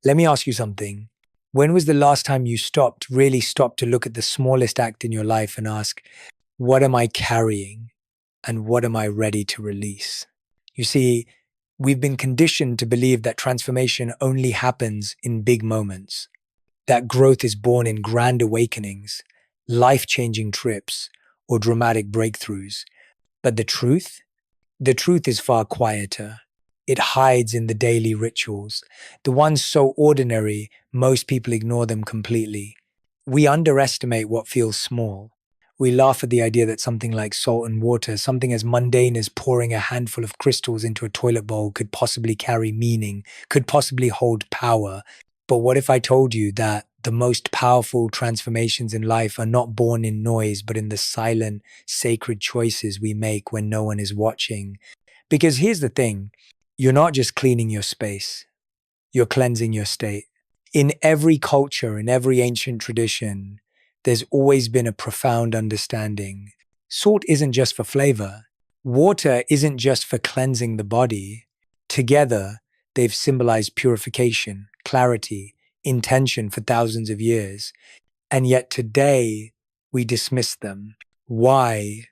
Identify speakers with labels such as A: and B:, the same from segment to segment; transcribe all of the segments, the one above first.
A: Let me ask you something. When was the last time you really stopped to look at the smallest act in your life and ask, what am I carrying and what am I ready to release? You see, we've been conditioned to believe that transformation only happens in big moments, that growth is born in grand awakenings, life-changing trips, or dramatic breakthroughs. But the truth is far quieter. It hides in the daily rituals, the ones so ordinary, most people ignore them completely. We underestimate what feels small. We laugh at the idea that something like salt and water, something as mundane as pouring a handful of crystals into a toilet bowl, could possibly carry meaning, could possibly hold power. But what if I told you that the most powerful transformations in life are not born in noise, but in the silent, sacred choices we make when no one is watching? Because here's the thing, you're not just cleaning your space, you're cleansing your state. In every culture, in every ancient tradition, there's always been a profound understanding. Salt isn't just for flavor. Water isn't just for cleansing the body. Together, they've symbolized purification, clarity, intention for thousands of years. And yet today, we dismiss them. Why?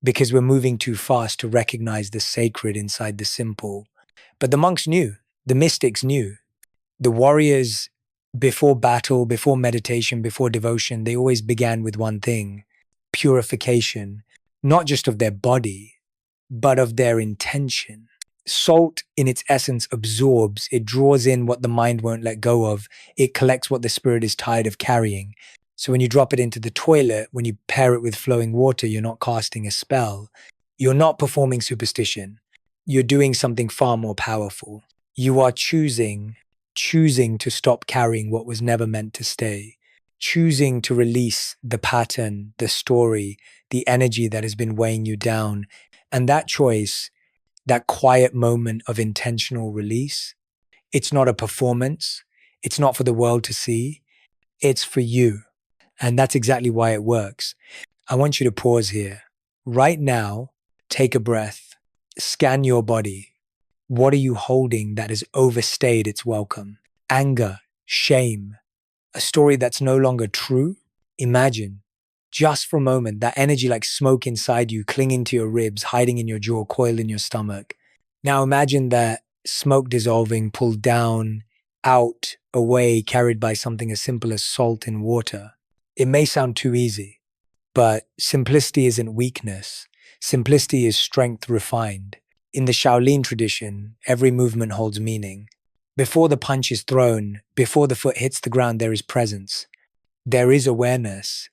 A: Because we're moving too fast to recognize the sacred inside the simple. But the monks knew, the mystics knew. The warriors, before battle, before meditation, before devotion, they always began with one thing: purification, not just of their body, but of their intention. Salt, in its essence, absorbs, it draws in what the mind won't let go of, it collects what the spirit is tired of carrying. So when you drop it into the toilet, when you pair it with flowing water, you're not casting a spell. You're not performing superstition. You're doing something far more powerful. You are choosing to stop carrying what was never meant to stay, choosing to release the pattern, the story, the energy that has been weighing you down. And that choice, that quiet moment of intentional release, it's not a performance. It's not for the world to see. It's for you. And that's exactly why it works. I want you to pause here. Right now, take a breath. Scan your body. What are you holding that has overstayed its welcome? Anger, shame, a story that's no longer true? Imagine, just for a moment, that energy like smoke inside you, clinging to your ribs, hiding in your jaw, coiled in your stomach. Now imagine that smoke dissolving, pulled down, out, away, carried by something as simple as salt in water. It may sound too easy, but simplicity isn't weakness. Simplicity is strength refined. In the Shaolin tradition, every movement holds meaning. Before the punch is thrown, before the foot hits the ground, there is presence. There is awareness.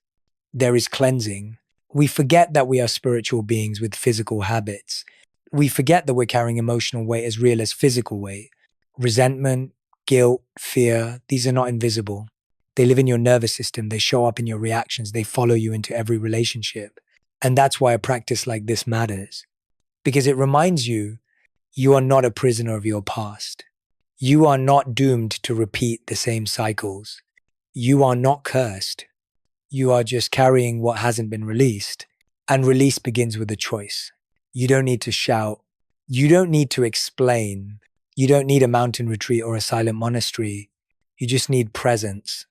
A: There is cleansing. We forget that we are spiritual beings with physical habits. We forget that we're carrying emotional weight as real as physical weight. Resentment, guilt, fear, these are not invisible. They live in your nervous system. They show up in your reactions. They follow you into every relationship. And that's why a practice like this matters. Because it reminds you, you are not a prisoner of your past. You are not doomed to repeat the same cycles. You are not cursed. You are just carrying what hasn't been released. And release begins with a choice. You don't need to shout. You don't need to explain. You don't need a mountain retreat or a silent monastery. You just need presence.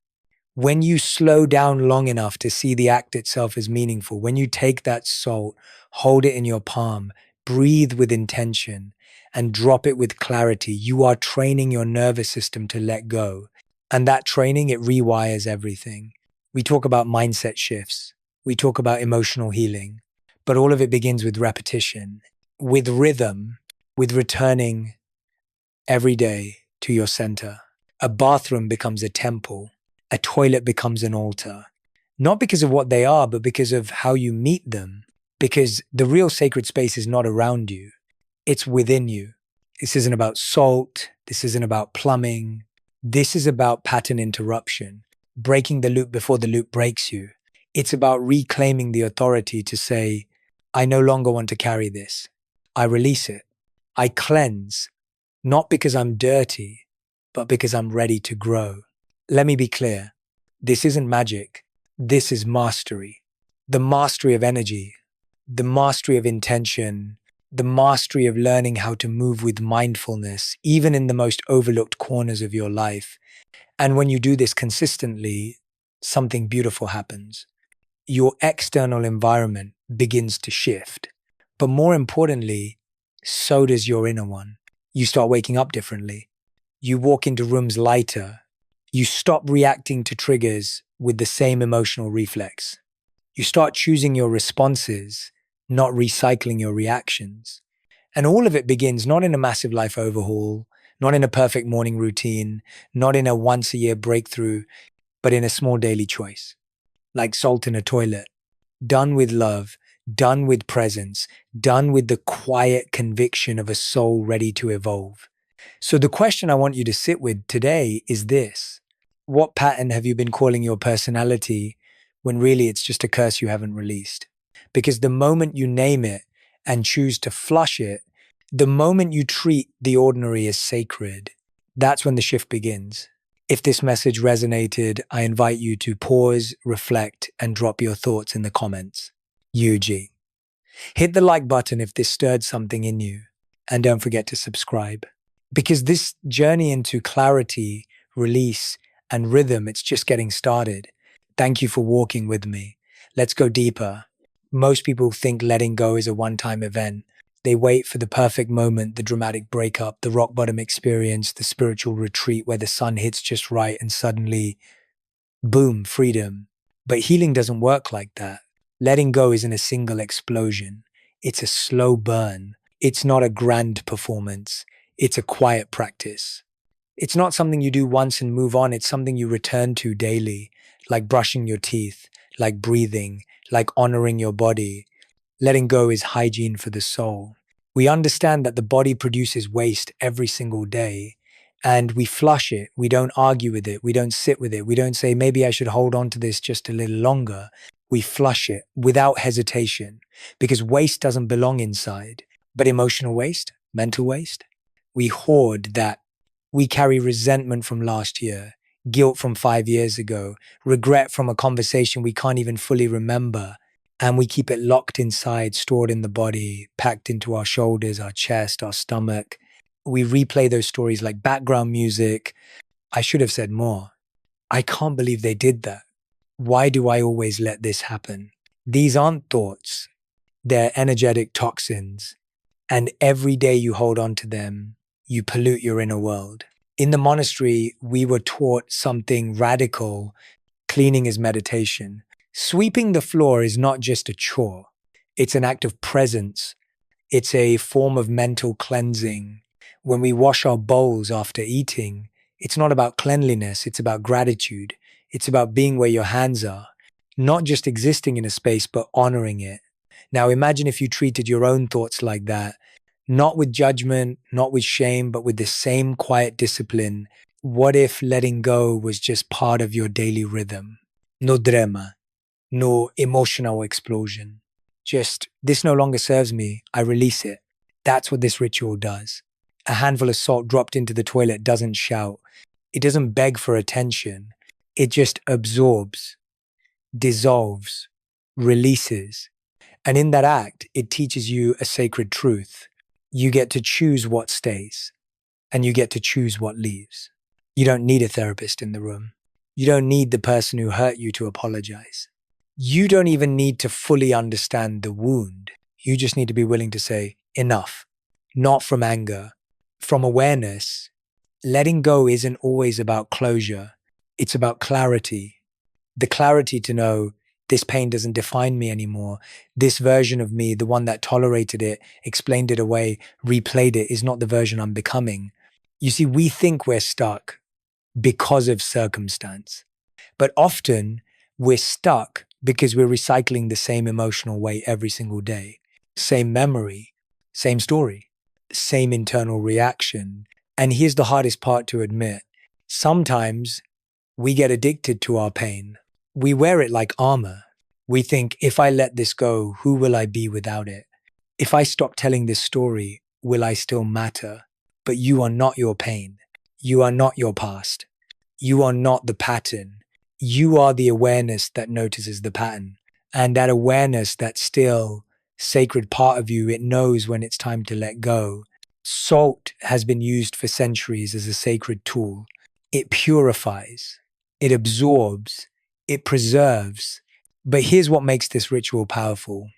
A: When you slow down long enough to see the act itself as meaningful, when you take that salt, hold it in your palm, breathe with intention, and drop it with clarity, you are training your nervous system to let go. And that training, it rewires everything. We talk about mindset shifts. We talk about emotional healing. But all of it begins with repetition, with rhythm, with returning every day to your center. A bathroom becomes a temple. A toilet becomes an altar. Not because of what they are, but because of how you meet them. Because the real sacred space is not around you. It's within you. This isn't about salt. This isn't about plumbing. This is about pattern interruption, breaking the loop before the loop breaks you. It's about reclaiming the authority to say, I no longer want to carry this. I release it. I cleanse, not because I'm dirty, but because I'm ready to grow. Let me be clear. This isn't magic. This is mastery. The mastery of energy, the mastery of intention, the mastery of learning how to move with mindfulness, even in the most overlooked corners of your life. And when you do this consistently, something beautiful happens. Your external environment begins to shift. But more importantly, so does your inner one. You start waking up differently. You walk into rooms lighter. You stop reacting to triggers with the same emotional reflex. You start choosing your responses, not recycling your reactions. And all of it begins not in a massive life overhaul, not in a perfect morning routine, not in a once-a-year breakthrough, but in a small daily choice. Like salt in a toilet, done with love, done with presence, done with the quiet conviction of a soul ready to evolve. So the question I want you to sit with today is this. What pattern have you been calling your personality when really it's just a curse you haven't released? Because the moment you name it and choose to flush it, the moment you treat the ordinary as sacred, that's when the shift begins. If this message resonated, I invite you to pause, reflect, and drop your thoughts in the comments. UG. Hit the like button if this stirred something in you, and don't forget to subscribe. Because this journey into clarity, release, and rhythm, it's just getting started. Thank you for walking with me. Let's go deeper. Most people think letting go is a one-time event. They wait for the perfect moment, the dramatic breakup, the rock bottom experience, the spiritual retreat where the sun hits just right and suddenly, boom, freedom. But healing doesn't work like that. Letting go isn't a single explosion. It's a slow burn. It's not a grand performance. It's a quiet practice. It's not something you do once and move on. It's something you return to daily, like brushing your teeth, like breathing, like honoring your body. Letting go is hygiene for the soul. We understand that the body produces waste every single day, and we flush it. We don't argue with it. We don't sit with it. We don't say, maybe I should hold on to this just a little longer. We flush it without hesitation because waste doesn't belong inside. But emotional waste, mental waste, we hoard that. We carry resentment from last year, guilt from 5 years ago, regret from a conversation we can't even fully remember. And we keep it locked inside, stored in the body, packed into our shoulders, our chest, our stomach. We replay those stories like background music. I should have said more. I can't believe they did that. Why do I always let this happen? These aren't thoughts. They're energetic toxins. And every day you hold on to them, you pollute your inner world. In the monastery, we were taught something radical. Cleaning is meditation. Sweeping the floor is not just a chore. It's an act of presence. It's a form of mental cleansing. When we wash our bowls after eating, it's not about cleanliness, it's about gratitude. It's about being where your hands are, not just existing in a space, but honoring it. Now imagine if you treated your own thoughts like that, not with judgment, not with shame, but with the same quiet discipline. What if letting go was just part of your daily rhythm? No drama. No emotional explosion. Just, this no longer serves me, I release it. That's what this ritual does. A handful of salt dropped into the toilet doesn't shout. It doesn't beg for attention. It just absorbs, dissolves, releases. And in that act, it teaches you a sacred truth. You get to choose what stays, and you get to choose what leaves. You don't need a therapist in the room. You don't need the person who hurt you to apologize. You don't even need to fully understand the wound. You just need to be willing to say, enough. Not from anger, from awareness. Letting go isn't always about closure. It's about clarity. The clarity to know this pain doesn't define me anymore. This version of me, the one that tolerated it, explained it away, replayed it, is not the version I'm becoming. You see, we think we're stuck because of circumstance. But often we're stuck because we're recycling the same emotional weight every single day. Same memory, same story, same internal reaction. And here's the hardest part to admit. Sometimes we get addicted to our pain. We wear it like armor. We think, if I let this go, who will I be without it? If I stop telling this story, will I still matter? But you are not your pain. You are not your past. You are not the pattern. You are the awareness that notices the pattern. And that awareness that still sacred part of you. It knows when it's time to let go. Salt has been used for centuries as a sacred tool. It purifies, it absorbs, it preserves. But here's what makes this ritual powerful.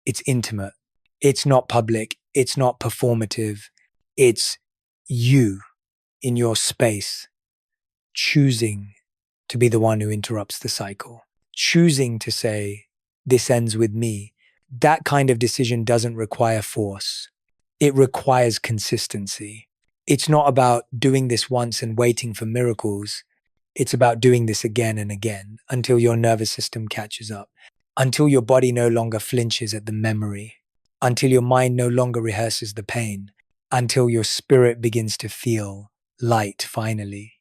A: It's intimate. It's not public. It's not performative. It's you in your space, choosing to be the one who interrupts the cycle, choosing to say, this ends with me. That kind of decision doesn't require force. It requires consistency. It's not about doing this once and waiting for miracles. It's about doing this again and again until your nervous system catches up, until your body no longer flinches at the memory, until your mind no longer rehearses the pain, until your spirit begins to feel light finally.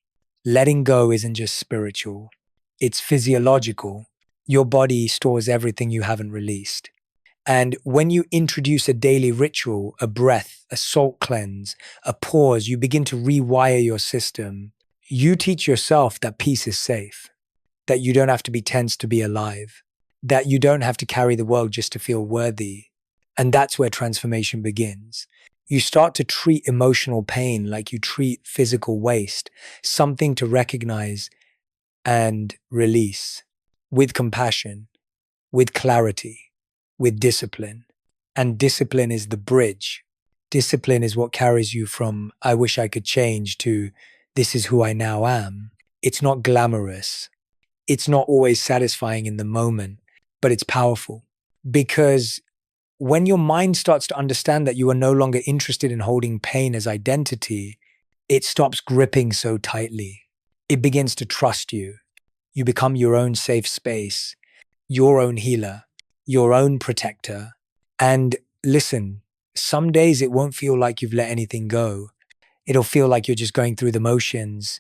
A: Letting go isn't just spiritual, it's physiological. Your body stores everything you haven't released. And when you introduce a daily ritual, a breath, a salt cleanse, a pause, you begin to rewire your system. You teach yourself that peace is safe, that you don't have to be tense to be alive, that you don't have to carry the world just to feel worthy. And that's where transformation begins. You start to treat emotional pain like you treat physical waste, something to recognize and release with compassion, with clarity, with discipline. And discipline is the bridge. Discipline is what carries you from, I wish I could change, to this is who I now am. It's not glamorous. It's not always satisfying in the moment, but it's powerful. Because when your mind starts to understand that you are no longer interested in holding pain as identity, it stops gripping so tightly. It begins to trust you. You become your own safe space, your own healer, your own protector. And listen, some days it won't feel like you've let anything go. It'll feel like you're just going through the motions,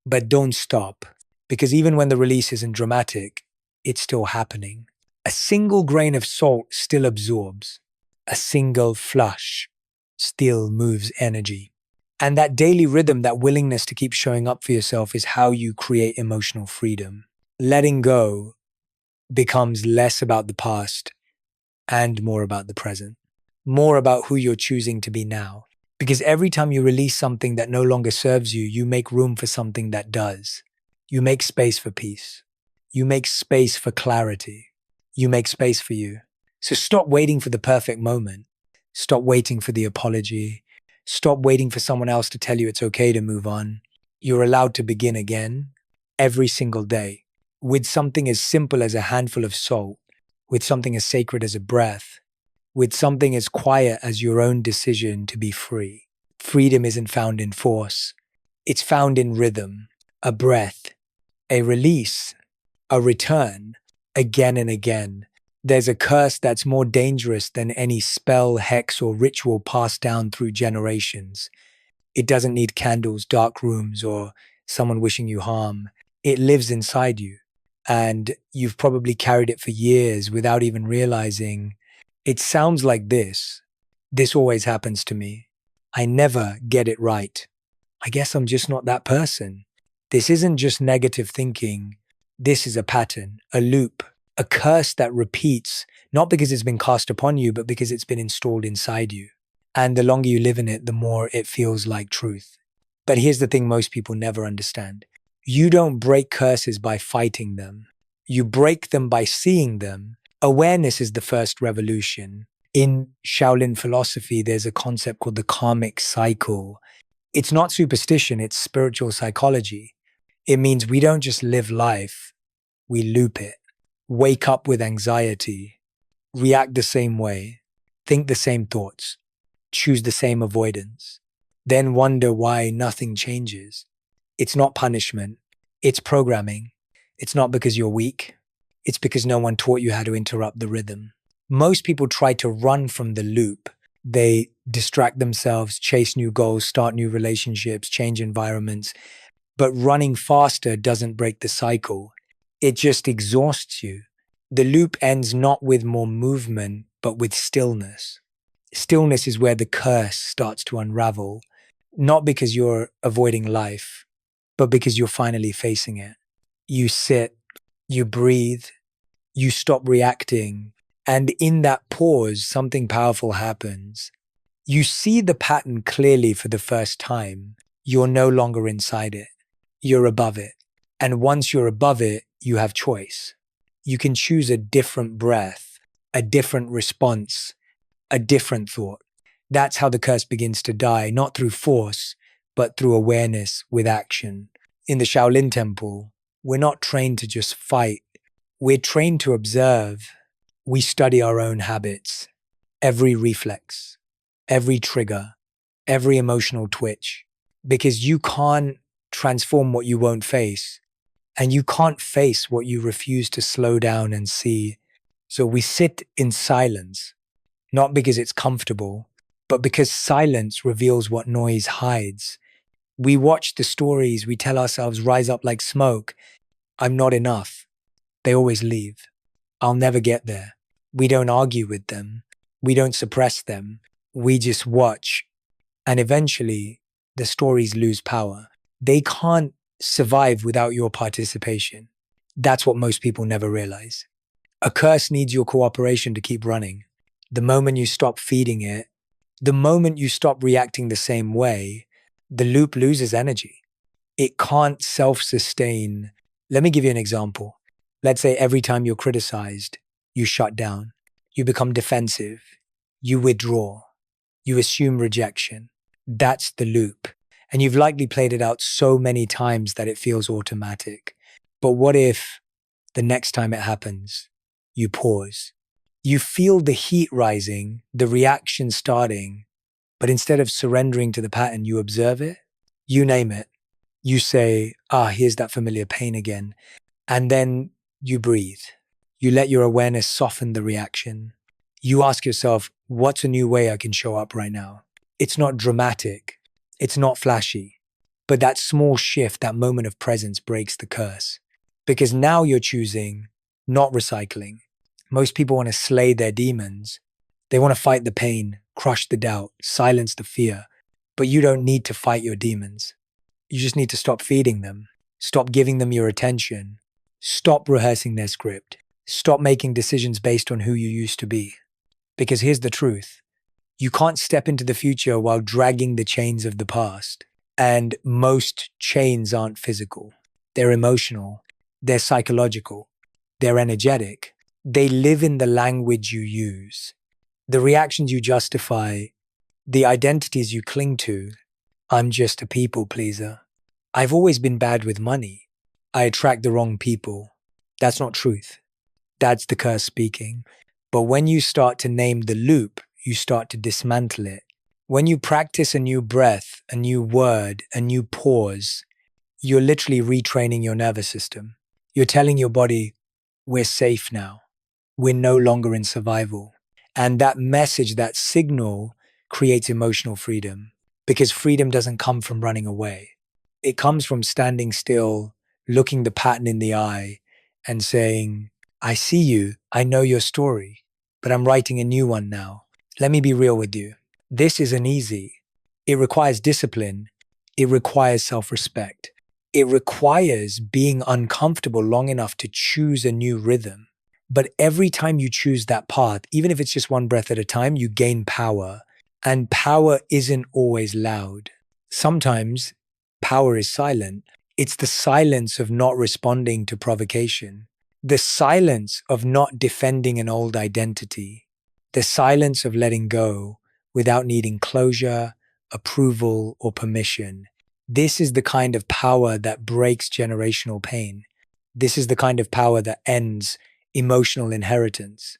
A: but don't stop. Because even when the release isn't dramatic, it's still happening. A single grain of salt still absorbs. A single flush still moves energy. And that daily rhythm, that willingness to keep showing up for yourself is how you create emotional freedom. Letting go becomes less about the past and more about the present. More about who you're choosing to be now. Because every time you release something that no longer serves you, you make room for something that does. You make space for peace. You make space for clarity. You make space for you. So stop waiting for the perfect moment. Stop waiting for the apology. Stop waiting for someone else to tell you it's okay to move on. You're allowed to begin again every single day with something as simple as a handful of salt, with something as sacred as a breath, with something as quiet as your own decision to be free. Freedom isn't found in force. It's found in rhythm, a breath, a release, a return, again and again. There's a curse that's more dangerous than any spell, hex, or ritual passed down through generations. It doesn't need candles, dark rooms, or someone wishing you harm. It lives inside you, and you've probably carried it for years without even realizing. It sounds like this. This always happens to me. I never get it right. I guess I'm just not that person. This isn't just negative thinking. This is a pattern, a loop, a curse that repeats, not because it's been cast upon you, but because it's been installed inside you. And the longer you live in it, the more it feels like truth. But here's the thing most people never understand. You don't break curses by fighting them. You break them by seeing them. Awareness is the first revolution. In Shaolin philosophy, there's a concept called the karmic cycle. It's not superstition, it's spiritual psychology. It means we don't just live life, we loop it. Wake up with anxiety, react the same way, think the same thoughts, choose the same avoidance, then wonder why nothing changes. It's not punishment, it's programming. It's not because you're weak, it's because no one taught you how to interrupt the rhythm. Most people try to run from the loop. They distract themselves, chase new goals, start new relationships, change environments. But running faster doesn't break the cycle. It just exhausts you. The loop ends not with more movement, but with stillness. Stillness is where the curse starts to unravel, not because you're avoiding life, but because you're finally facing it. You sit, you breathe, you stop reacting, And in that pause, something powerful happens. You see the pattern clearly for the first time. You're no longer inside it. You're above it. And once you're above it, you have choice. You can choose a different breath, a different response, a different thought. That's how the curse begins to die, not through force, but through awareness with action. In the Shaolin Temple, we're not trained to just fight. We're trained to observe. We study our own habits, every reflex, every trigger, every emotional twitch, because you can't transform what you won't face, and you can't face what you refuse to slow down and see. So we sit in silence, not because it's comfortable, but because silence reveals what noise hides. We watch the stories, we tell ourselves rise up like smoke. I'm not enough. They always leave. I'll never get there. We don't argue with them. We don't suppress them. We just watch. And eventually, the stories lose power. They can't survive without your participation. That's what most people never realize. A curse needs your cooperation to keep running. The moment you stop feeding it, the moment you stop reacting the same way, the loop loses energy. It can't self-sustain. Let me give you an example. Let's say every time you're criticized, you shut down, you become defensive, you withdraw, you assume rejection. That's the loop. And you've likely played it out so many times that it feels automatic. But what if the next time it happens, you pause? You feel the heat rising, the reaction starting, but instead of surrendering to the pattern, you observe it, you name it. You say, here's that familiar pain again. And then you breathe. You let your awareness soften the reaction. You ask yourself, what's a new way I can show up right now? It's not dramatic. It's not flashy. But that small shift, that moment of presence breaks the curse. Because now you're choosing not recycling. Most people want to slay their demons. They want to fight the pain, crush the doubt, silence the fear. But you don't need to fight your demons. You just need to stop feeding them. Stop giving them your attention. Stop rehearsing their script. Stop making decisions based on who you used to be. Because here's the truth. You can't step into the future while dragging the chains of the past. And most chains aren't physical. They're emotional. They're psychological. They're energetic. They live in the language you use. The reactions you justify, the identities you cling to. I'm just a people pleaser. I've always been bad with money. I attract the wrong people. That's not truth. That's the curse speaking. But when you start to name the loop, you start to dismantle it. When you practice a new breath, a new word, a new pause, you're literally retraining your nervous system. You're telling your body, we're safe now. We're no longer in survival. And that message, that signal creates emotional freedom. Because freedom doesn't come from running away. It comes from standing still, looking the pattern in the eye and saying, I see you, I know your story, but I'm writing a new one now. Let me be real with you. This isn't easy. It requires discipline. It requires self-respect. It requires being uncomfortable long enough to choose a new rhythm. But every time you choose that path, even if it's just one breath at a time, you gain power. And power isn't always loud. Sometimes power is silent. It's the silence of not responding to provocation. The silence of not defending an old identity. The silence of letting go without needing closure, approval, or permission. This is the kind of power that breaks generational pain. This is the kind of power that ends emotional inheritance.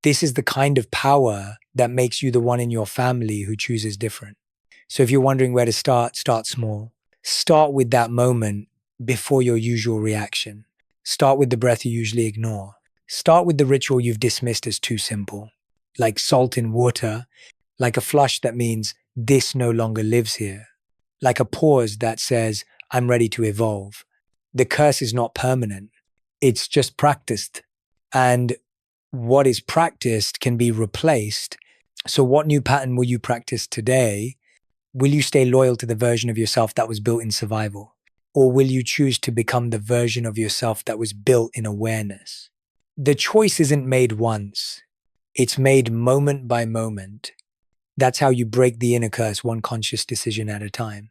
A: This is the kind of power that makes you the one in your family who chooses different. So if you're wondering where to start small. Start with that moment before your usual reaction. Start with the breath you usually ignore. Start with the ritual you've dismissed as too simple, like salt in water, like a flush that means this no longer lives here, like a pause that says, I'm ready to evolve. The curse is not permanent. It's just practiced. And what is practiced can be replaced. So what new pattern will you practice today? Will you stay loyal to the version of yourself that was built in survival? Or will you choose to become the version of yourself that was built in awareness? The choice isn't made once. It's made moment by moment. That's how you break the inner curse, one conscious decision at a time.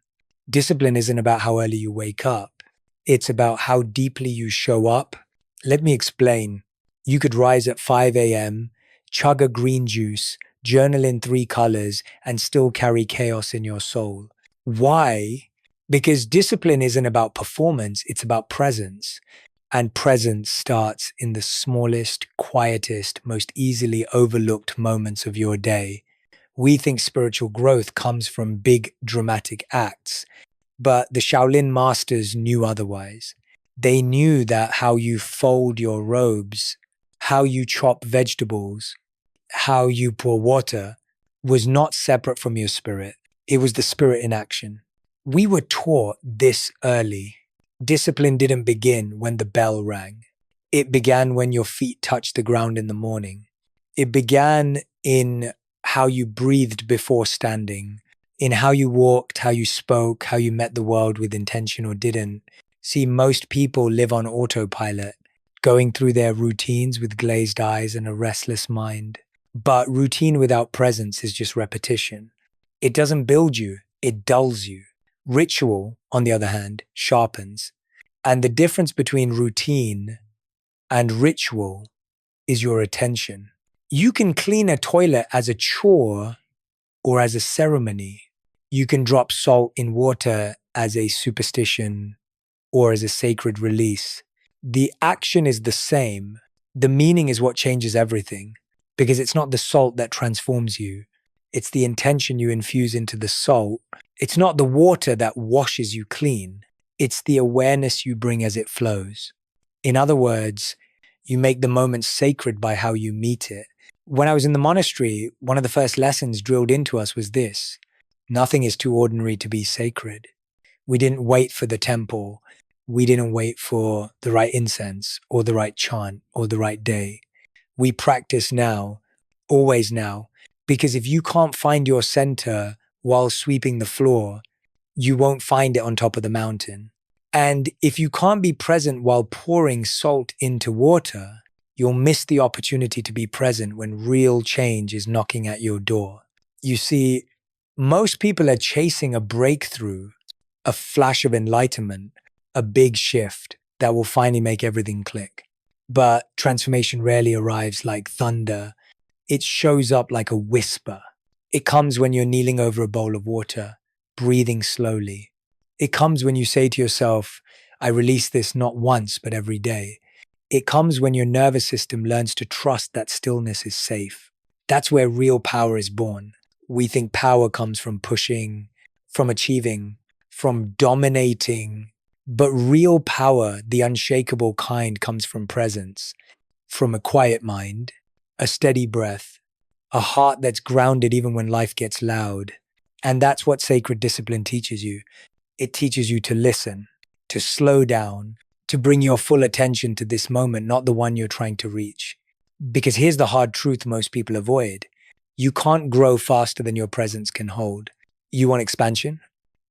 A: Discipline isn't about how early you wake up. It's about how deeply you show up. Let me explain. You could rise at 5 a.m., chug a green juice, journal in 3 colors, and still carry chaos in your soul. Why? Because discipline isn't about performance, it's about presence. And presence starts in the smallest, quietest, most easily overlooked moments of your day. We think spiritual growth comes from big, dramatic acts, but the Shaolin masters knew otherwise. They knew that how you fold your robes, how you chop vegetables, how you pour water was not separate from your spirit. It was the spirit in action. We were taught this early. Discipline didn't begin when the bell rang. It began when your feet touched the ground in the morning. It began in how you breathed before standing, in how you walked, how you spoke, how you met the world with intention or didn't. See, most people live on autopilot, going through their routines with glazed eyes and a restless mind. But routine without presence is just repetition. It doesn't build you, it dulls you. Ritual, on the other hand, sharpens. And the difference between routine and ritual is your attention. You can clean a toilet as a chore or as a ceremony. You can drop salt in water as a superstition or as a sacred release. The action is the same. The meaning is what changes everything, because it's not the salt that transforms you. It's the intention you infuse into the salt. It's not the water that washes you clean. It's the awareness you bring as it flows. In other words, you make the moment sacred by how you meet it. When I was in the monastery, one of the first lessons drilled into us was this: nothing is too ordinary to be sacred. We didn't wait for the temple. We didn't wait for the right incense or the right chant or the right day. We practice now, always now, because if you can't find your center while sweeping the floor, you won't find it on top of the mountain. And if you can't be present while pouring salt into water, you'll miss the opportunity to be present when real change is knocking at your door. You see, most people are chasing a breakthrough, a flash of enlightenment, a big shift that will finally make everything click. But transformation rarely arrives like thunder. It shows up like a whisper. It comes when you're kneeling over a bowl of water, breathing slowly. It comes when you say to yourself, I release this not once, but every day. It comes when your nervous system learns to trust that stillness is safe. That's where real power is born. We think power comes from pushing, from achieving, from dominating. But real power, the unshakable kind, comes from presence, from a quiet mind, a steady breath, a heart that's grounded even when life gets loud. And that's what sacred discipline teaches you. It teaches you to listen, to slow down, to bring your full attention to this moment, not the one you're trying to reach. Because here's the hard truth most people avoid. You can't grow faster than your presence can hold. You want expansion?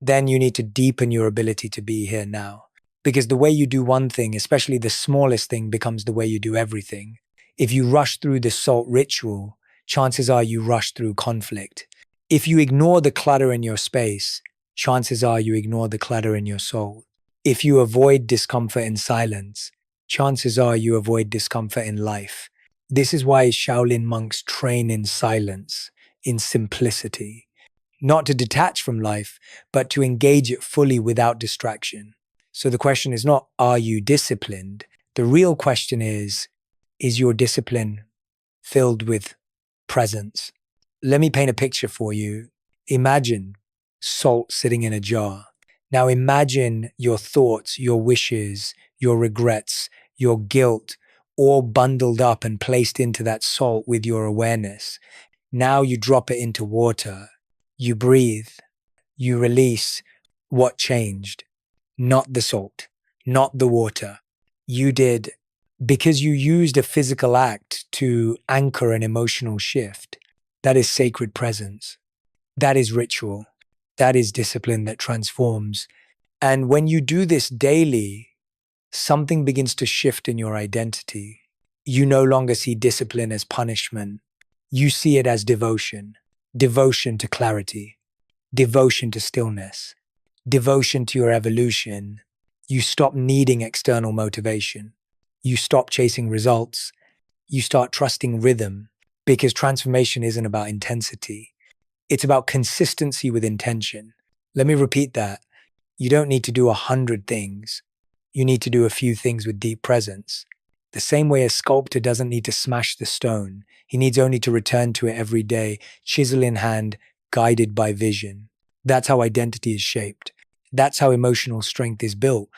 A: Then you need to deepen your ability to be here now. Because the way you do one thing, especially the smallest thing, becomes the way you do everything. If you rush through the salt ritual, chances are you rush through conflict. If you ignore the clutter in your space, chances are you ignore the clutter in your soul. If you avoid discomfort in silence, chances are you avoid discomfort in life. This is why Shaolin monks train in silence, in simplicity. Not to detach from life, but to engage it fully without distraction. So the question is not, are you disciplined? The real question is your discipline filled with presence? Let me paint a picture for you. Imagine salt sitting in a jar. Now imagine your thoughts, your wishes, your regrets, your guilt, all bundled up and placed into that salt with your awareness. Now you drop it into water. You breathe. You release. What changed? Not the salt, not the water. You did, because you used a physical act to anchor an emotional shift. That is sacred presence. That is ritual. That is discipline that transforms. And when you do this daily, something begins to shift in your identity. You no longer see discipline as punishment. You see it as devotion, devotion to clarity, devotion to stillness, devotion to your evolution. You stop needing external motivation. You stop chasing results. You start trusting rhythm, because transformation isn't about intensity. It's about consistency with intention. Let me repeat that. You don't need to do 100 things. You need to do a few things with deep presence. The same way a sculptor doesn't need to smash the stone. He needs only to return to it every day, chisel in hand, guided by vision. That's how identity is shaped. That's how emotional strength is built.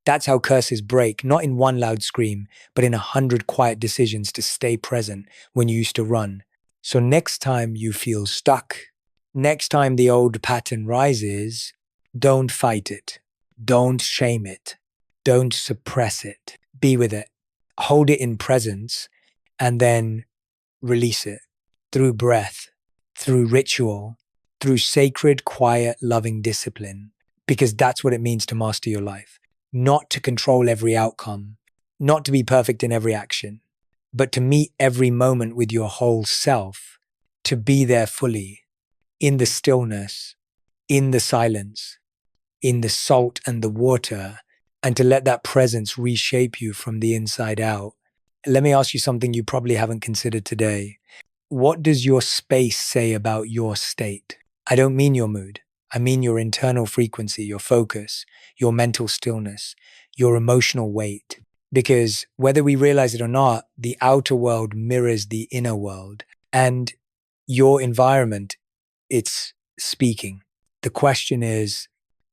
A: That's how curses break, not in one loud scream, but in 100 quiet decisions to stay present when you used to run. So next time you feel stuck, next time the old pattern rises, don't fight it. Don't shame it. Don't suppress it. Be with it. Hold it in presence and then release it through breath, through ritual, through sacred, quiet, loving discipline, because that's what it means to master your life. Not to control every outcome, not to be perfect in every action, but to meet every moment with your whole self, to be there fully, in the stillness, in the silence, in the salt and the water, and to let that presence reshape you from the inside out. Let me ask you something you probably haven't considered today. What does your space say about your state? I don't mean your mood. I mean your internal frequency, your focus, your mental stillness, your emotional weight. Because whether we realize it or not, the outer world mirrors the inner world. And your environment, it's speaking. The question is,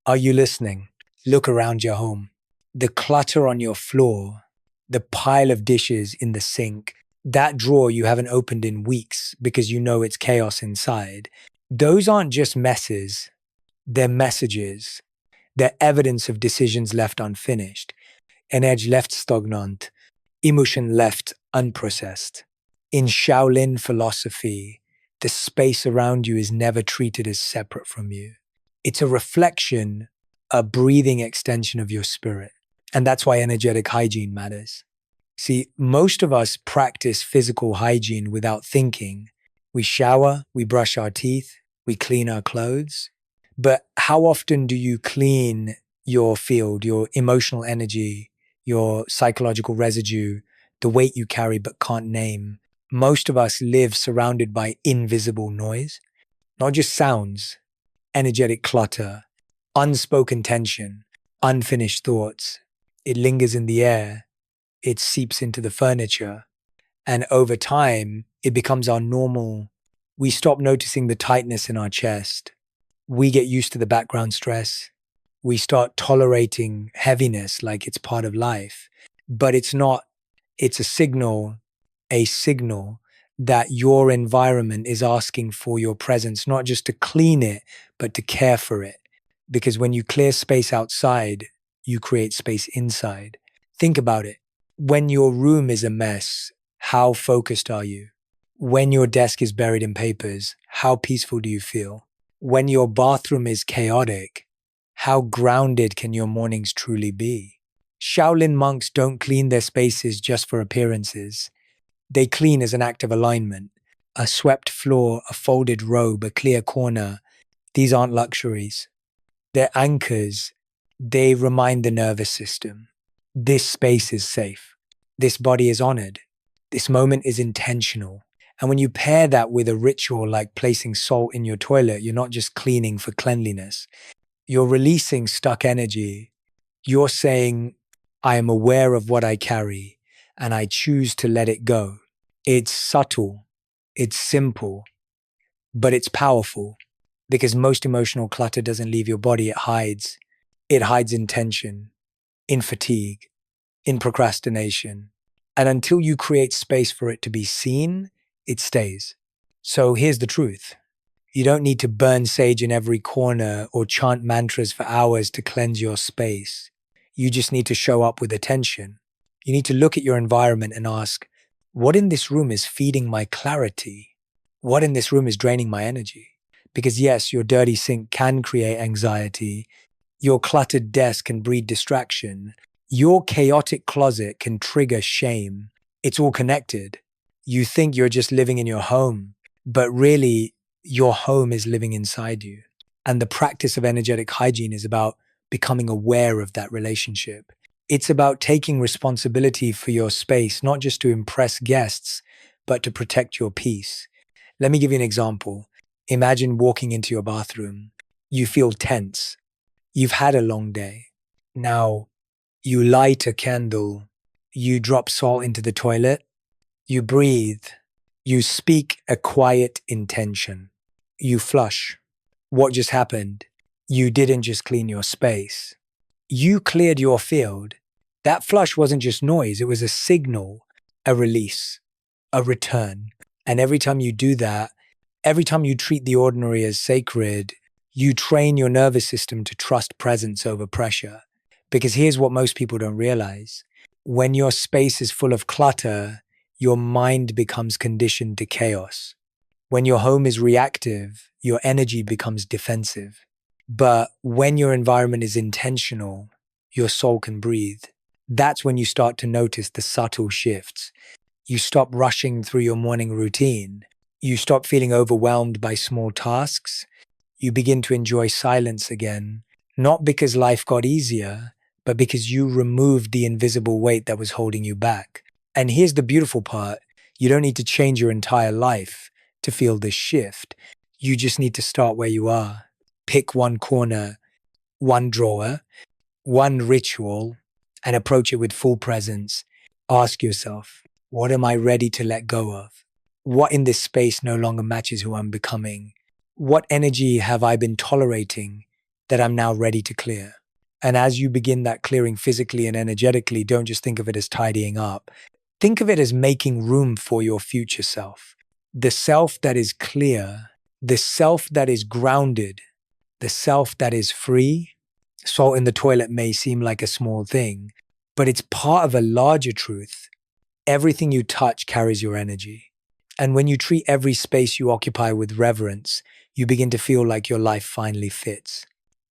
A: are you listening? Look around your home. The clutter on your floor, the pile of dishes in the sink, that drawer you haven't opened in weeks because you know it's chaos inside. Those aren't just messes. They're messages. They're evidence of decisions left unfinished, energy left stagnant, emotion left unprocessed. In Shaolin philosophy, the space around you is never treated as separate from you. It's a reflection, a breathing extension of your spirit. And that's why energetic hygiene matters. See, most of us practice physical hygiene without thinking. We shower, we brush our teeth, we clean our clothes. But how often do you clean your field, your emotional energy, your psychological residue, the weight you carry but can't name? Most of us live surrounded by invisible noise, not just sounds, energetic clutter, unspoken tension, unfinished thoughts. It lingers in the air. It seeps into the furniture. And over time, it becomes our normal. We stop noticing the tightness in our chest. We get used to the background stress. We start tolerating heaviness like it's part of life. But it's not. It's a signal that your environment is asking for your presence, not just to clean it, but to care for it. Because when you clear space outside, you create space inside. Think about it. When your room is a mess, how focused are you? When your desk is buried in papers, how peaceful do you feel? When your bathroom is chaotic, how grounded can your mornings truly be? Shaolin monks don't clean their spaces just for appearances. They clean as an act of alignment. A swept floor, a folded robe, a clear corner. These aren't luxuries. They're anchors. They remind the nervous system. This space is safe. This body is honored. This moment is intentional. And when you pair that with a ritual like placing salt in your toilet, you're not just cleaning for cleanliness. You're releasing stuck energy. You're saying, I am aware of what I carry, and I choose to let it go. It's subtle. It's simple. But it's powerful. Because most emotional clutter doesn't leave your body, it hides. It hides in tension, in fatigue, in procrastination. And until you create space for it to be seen, it stays. So here's the truth. You don't need to burn sage in every corner or chant mantras for hours to cleanse your space. You just need to show up with attention. You need to look at your environment and ask, what in this room is feeding my clarity? What in this room is draining my energy? Because yes, your dirty sink can create anxiety. Your cluttered desk can breed distraction. Your chaotic closet can trigger shame. It's all connected. You think you're just living in your home, but really your home is living inside you. And the practice of energetic hygiene is about becoming aware of that relationship. It's about taking responsibility for your space, not just to impress guests, but to protect your peace. Let me give you an example. Imagine walking into your bathroom. You feel tense. You've had a long day. Now, you light a candle. You drop salt into the toilet. You breathe. You speak a quiet intention. You flush. What just happened? You didn't just clean your space. You cleared your field. That flush wasn't just noise, it was a signal, a release, a return. And every time you do that, every time you treat the ordinary as sacred, you train your nervous system to trust presence over pressure. Because here's what most people don't realize. When your space is full of clutter, your mind becomes conditioned to chaos. When your home is reactive, your energy becomes defensive. But when your environment is intentional, your soul can breathe. That's when you start to notice the subtle shifts. You stop rushing through your morning routine. You stop feeling overwhelmed by small tasks. You begin to enjoy silence again, not because life got easier, but because you removed the invisible weight that was holding you back. And here's the beautiful part. You don't need to change your entire life to feel this shift. You just need to start where you are. Pick one corner, one drawer, one ritual, and approach it with full presence. Ask yourself, what am I ready to let go of? What in this space no longer matches who I'm becoming? What energy have I been tolerating that I'm now ready to clear? And as you begin that clearing physically and energetically, don't just think of it as tidying up. Think of it as making room for your future self. The self that is clear, the self that is grounded, the self that is free. Salt in the toilet may seem like a small thing, but it's part of a larger truth. Everything you touch carries your energy. And when you treat every space you occupy with reverence, you begin to feel like your life finally fits.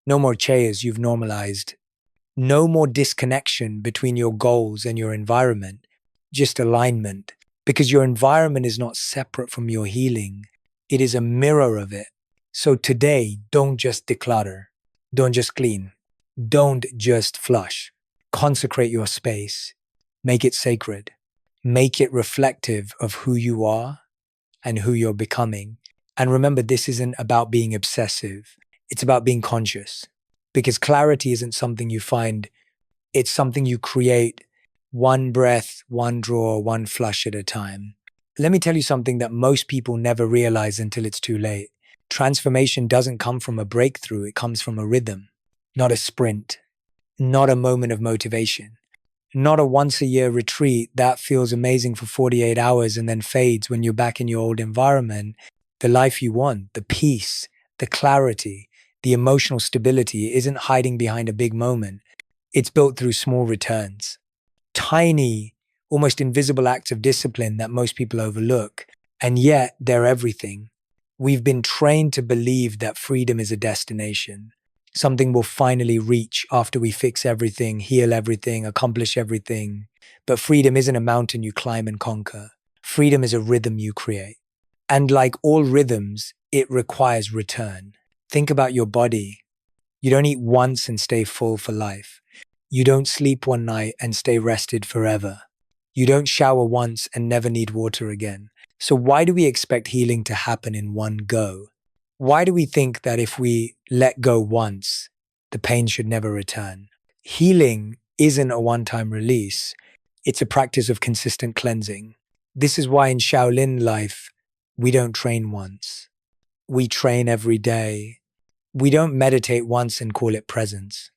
A: No more chairs, you've normalized. No more disconnection between your goals and your environment, just alignment. Because your environment is not separate from your healing. It is a mirror of it. So today, don't just declutter. Don't just clean. Don't just flush. Consecrate your space. Make it sacred. Make it reflective of who you are and who you're becoming. And remember, this isn't about being obsessive. It's about being conscious. Because clarity isn't something you find. It's something you create one breath, one drawer, one flush at a time. Let me tell you something that most people never realize until it's too late. Transformation doesn't come from a breakthrough. It comes from a rhythm, not a sprint, not a moment of motivation, not a once-a-year retreat that feels amazing for 48 hours and then fades when you're back in your old environment. The life you want, the peace, the clarity, the emotional stability isn't hiding behind a big moment. It's built through small returns. Tiny, almost invisible acts of discipline that most people overlook, and yet they're everything. We've been trained to believe that freedom is a destination, something we'll finally reach after we fix everything, heal everything, accomplish everything. But freedom isn't a mountain you climb and conquer. Freedom is a rhythm you create. And like all rhythms, it requires return. Think about your body. You don't eat once and stay full for life. You don't sleep one night and stay rested forever. You don't shower once and never need water again. So why do we expect healing to happen in one go? Why do we think that if we let go once, the pain should never return? Healing isn't a one-time release. It's a practice of consistent cleansing. This is why in Shaolin life, we don't train once. We train every day. We don't meditate once and call it presence.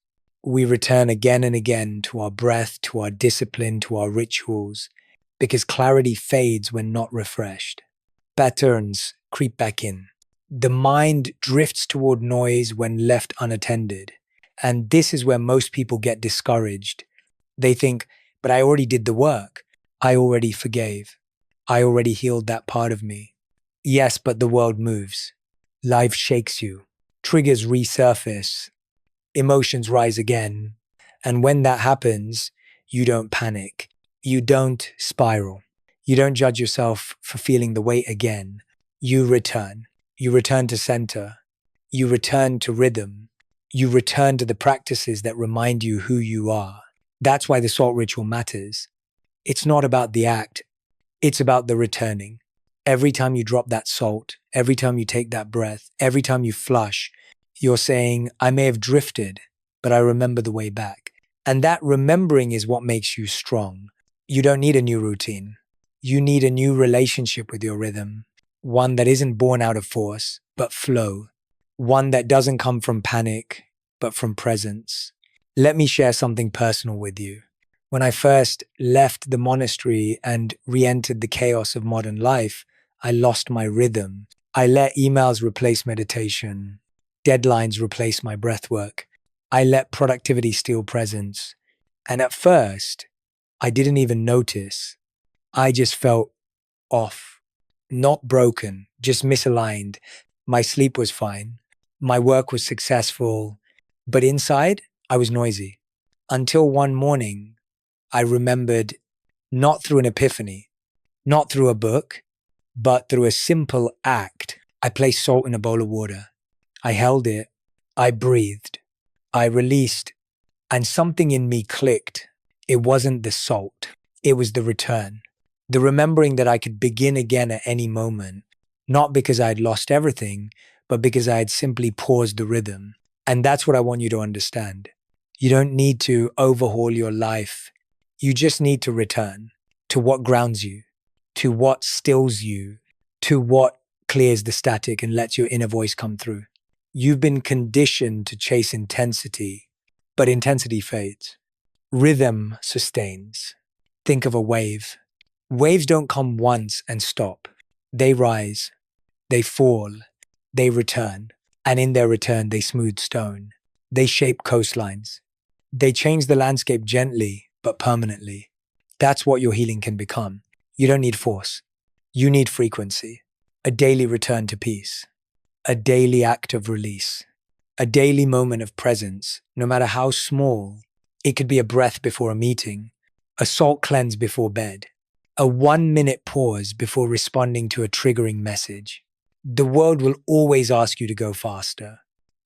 A: We return again and again to our breath, to our discipline, to our rituals, because clarity fades when not refreshed. Patterns creep back in. The mind drifts toward noise when left unattended. And this is where most people get discouraged. They think, but I already did the work. I already forgave. I already healed that part of me. Yes, but the world moves. Life shakes you. Triggers resurface. Emotions rise again. And when that happens, you don't panic. You don't spiral. You don't judge yourself for feeling the weight again. You return. You return to center. You return to rhythm. You return to the practices that remind you who you are. That's why the salt ritual matters. It's not about the act. It's about the returning. Every time you drop that salt, every time you take that breath, every time you flush, you're saying, I may have drifted, but I remember the way back. And that remembering is what makes you strong. You don't need a new routine. You need a new relationship with your rhythm. One that isn't born out of force, but flow. One that doesn't come from panic, but from presence. Let me share something personal with you. When I first left the monastery and re-entered the chaos of modern life, I lost my rhythm. I let emails replace meditation, deadlines replace my breathwork. I let productivity steal presence. And at first, I didn't even notice. I just felt off, not broken, just misaligned. My sleep was fine. My work was successful. But inside, I was noisy. Until one morning, I remembered, not through an epiphany, not through a book, but through a simple act. I placed salt in a bowl of water. I held it. I breathed. I released. And something in me clicked. It wasn't the salt. It was the return. The remembering that I could begin again at any moment, not because I had lost everything, but because I had simply paused the rhythm. And that's what I want you to understand. You don't need to overhaul your life. You just need to return to what grounds you, to what stills you, to what clears the static and lets your inner voice come through. You've been conditioned to chase intensity, but intensity fades. Rhythm sustains. Think of a wave. Waves don't come once and stop. They rise, they fall, they return, and in their return, they smooth stone. They shape coastlines. They change the landscape gently, but permanently. That's what your healing can become. You don't need force. You need frequency. A daily return to peace. A daily act of release. A daily moment of presence, no matter how small. It could be a breath before a meeting, a salt cleanse before bed, a 1-minute pause before responding to a triggering message. The world will always ask you to go faster,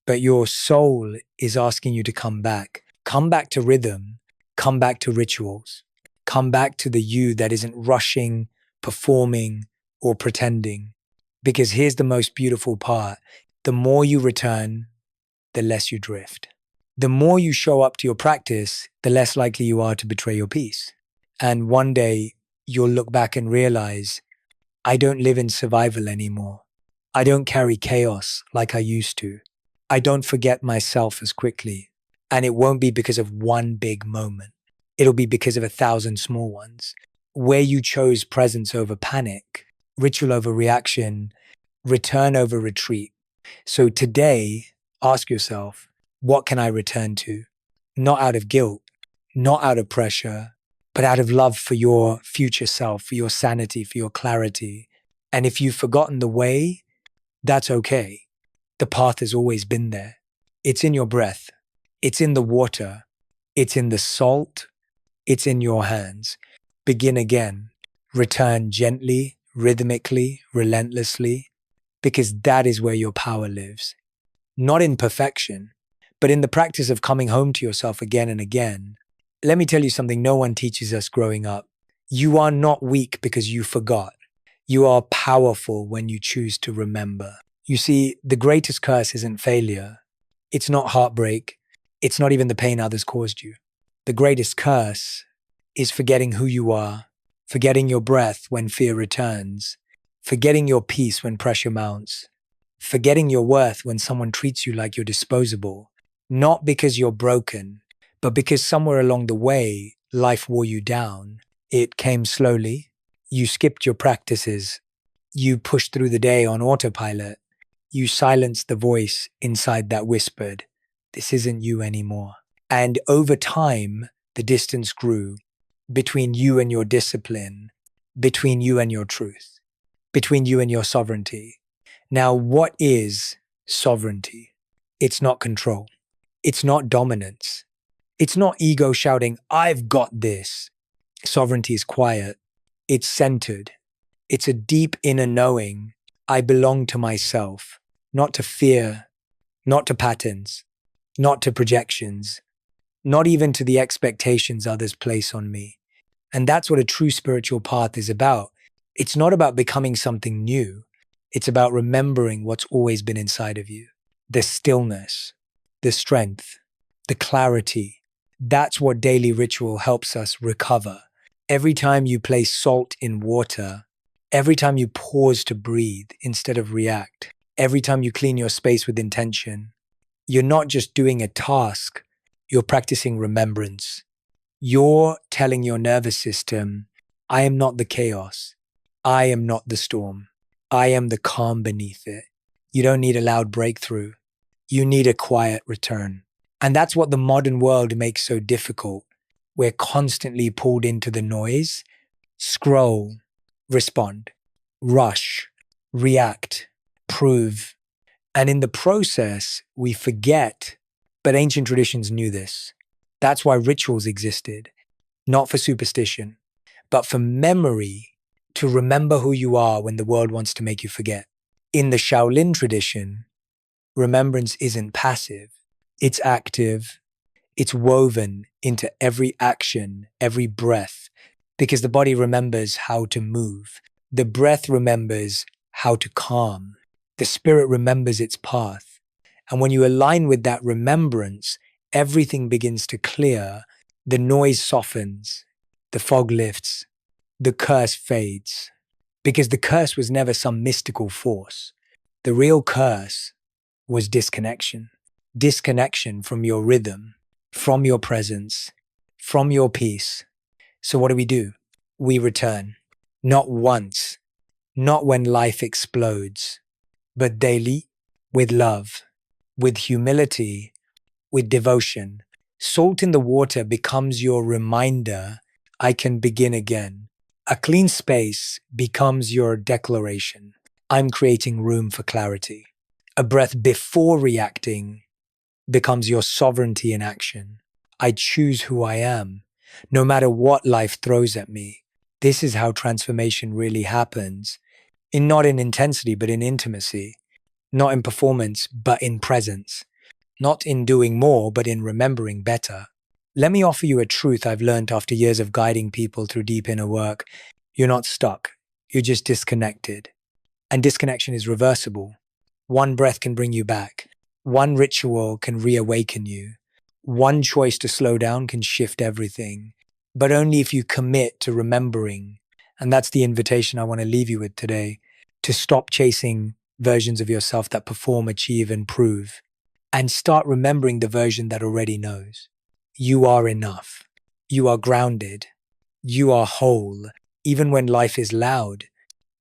A: but your soul is asking you to come back. Come back to rhythm. Come back to rituals. Come back to the you that isn't rushing, performing, or pretending. Because here's the most beautiful part. The more you return, the less you drift. The more you show up to your practice, the less likely you are to betray your peace. And one day, you'll look back and realize, I don't live in survival anymore. I don't carry chaos like I used to. I don't forget myself as quickly. And it won't be because of one big moment. It'll be because of 1,000 small ones. Where you chose presence over panic, ritual over reaction, return over retreat. So today, ask yourself, what can I return to? Not out of guilt, not out of pressure, but out of love for your future self, for your sanity, for your clarity. And if you've forgotten the way, that's okay. The path has always been there. It's in your breath. It's in the water. It's in the salt. It's in your hands. Begin again. Return gently, rhythmically, relentlessly, because that is where your power lives. Not in perfection, but in the practice of coming home to yourself again and again. Let me tell you something no one teaches us growing up. You are not weak because you forgot. You are powerful when you choose to remember. You see, the greatest curse isn't failure. It's not heartbreak. It's not even the pain others caused you. The greatest curse is forgetting who you are, forgetting your breath when fear returns, forgetting your peace when pressure mounts, forgetting your worth when someone treats you like you're disposable. Not because you're broken, but because somewhere along the way, life wore you down. It came slowly. You skipped your practices. You pushed through the day on autopilot. You silenced the voice inside that whispered, this isn't you anymore. And over time, the distance grew between you and your discipline, between you and your truth, between you and your sovereignty. Now, what is sovereignty? It's not control. It's not dominance. It's not ego shouting, I've got this. Sovereignty is quiet. It's centered. It's a deep inner knowing. I belong to myself, not to fear, not to patterns, not to projections, not even to the expectations others place on me. And that's what a true spiritual path is about. It's not about becoming something new. It's about remembering what's always been inside of you. The stillness, the strength, the clarity. That's what daily ritual helps us recover. Every time you place salt in water, every time you pause to breathe instead of react, every time you clean your space with intention, you're not just doing a task, you're practicing remembrance. You're telling your nervous system, I am not the chaos. I am not the storm. I am the calm beneath it. You don't need a loud breakthrough. You need a quiet return. And that's what the modern world makes so difficult. We're constantly pulled into the noise, scroll, respond, rush, react, prove. And in the process, we forget, but ancient traditions knew this. That's why rituals existed, not for superstition, but for memory, to remember who you are when the world wants to make you forget. In the Shaolin tradition, remembrance isn't passive, it's active, it's woven into every action, every breath, because the body remembers how to move. The breath remembers how to calm. The spirit remembers its path. And when you align with that remembrance, everything begins to clear, the noise softens, the fog lifts, the curse fades. Because the curse was never some mystical force. The real curse was disconnection. Disconnection from your rhythm, from your presence, from your peace. So what do? We return. Not once, not when life explodes, but daily, with love, with humility, with devotion. Salt in the water becomes your reminder, I can begin again. A clean space becomes your declaration. I'm creating room for clarity. A breath before reacting becomes your sovereignty in action. I choose who I am, no matter what life throws at me. This is how transformation really happens. Not in intensity, but in intimacy. Not in performance, but in presence. Not in doing more, but in remembering better. Let me offer you a truth I've learned after years of guiding people through deep inner work. You're not stuck. You're just disconnected. And disconnection is reversible. One breath can bring you back. One ritual can reawaken you. One choice to slow down can shift everything. But only if you commit to remembering. And that's the invitation I want to leave you with today. To stop chasing versions of yourself that perform, achieve, and prove. And start remembering the version that already knows. You are enough. You are grounded. You are whole. Even when life is loud.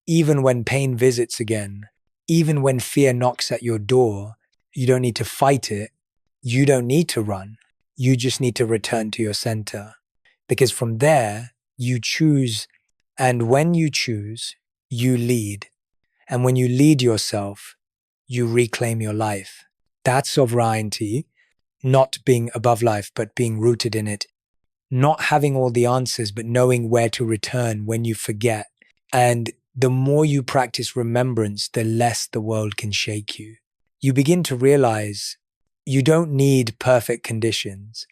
A: Even when pain visits again. Even when fear knocks at your door. You don't need to fight it. You don't need to run. You just need to return to your center. Because from there, you choose. And when you choose, you lead. And when you lead yourself, you reclaim your life. That's sovereignty. Not being above life, but being rooted in it. Not having all the answers, but knowing where to return when you forget. And the more you practice remembrance, the less the world can shake you. You begin to realize you don't need perfect conditions.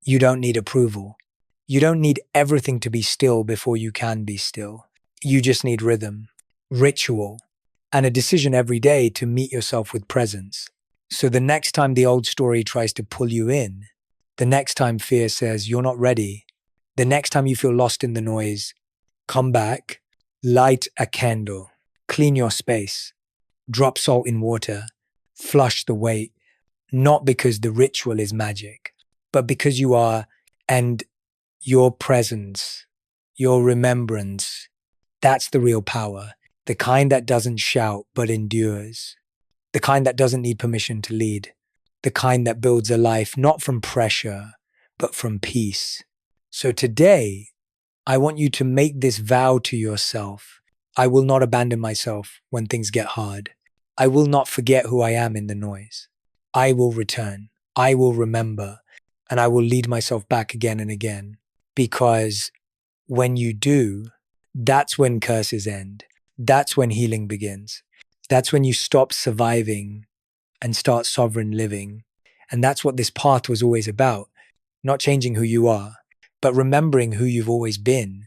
A: You don't need approval. You don't need everything to be still before you can be still. You just need rhythm, ritual, and a decision every day to meet yourself with presence. So the next time the old story tries to pull you in, the next time fear says you're not ready, the next time you feel lost in the noise, come back, light a candle, clean your space, drop salt in water, flush the weight, not because the ritual is magic, but because you are, and your presence, your remembrance, that's the real power, the kind that doesn't shout but endures. The kind that doesn't need permission to lead. The kind that builds a life not from pressure, but from peace. So today, I want you to make this vow to yourself. I will not abandon myself when things get hard. I will not forget who I am in the noise. I will return. I will remember. And I will lead myself back again and again. Because when you do, That's when curses end. That's when healing begins. That's when you stop surviving and start sovereign living. And that's what this path was always about. Not changing who you are, but remembering who you've always been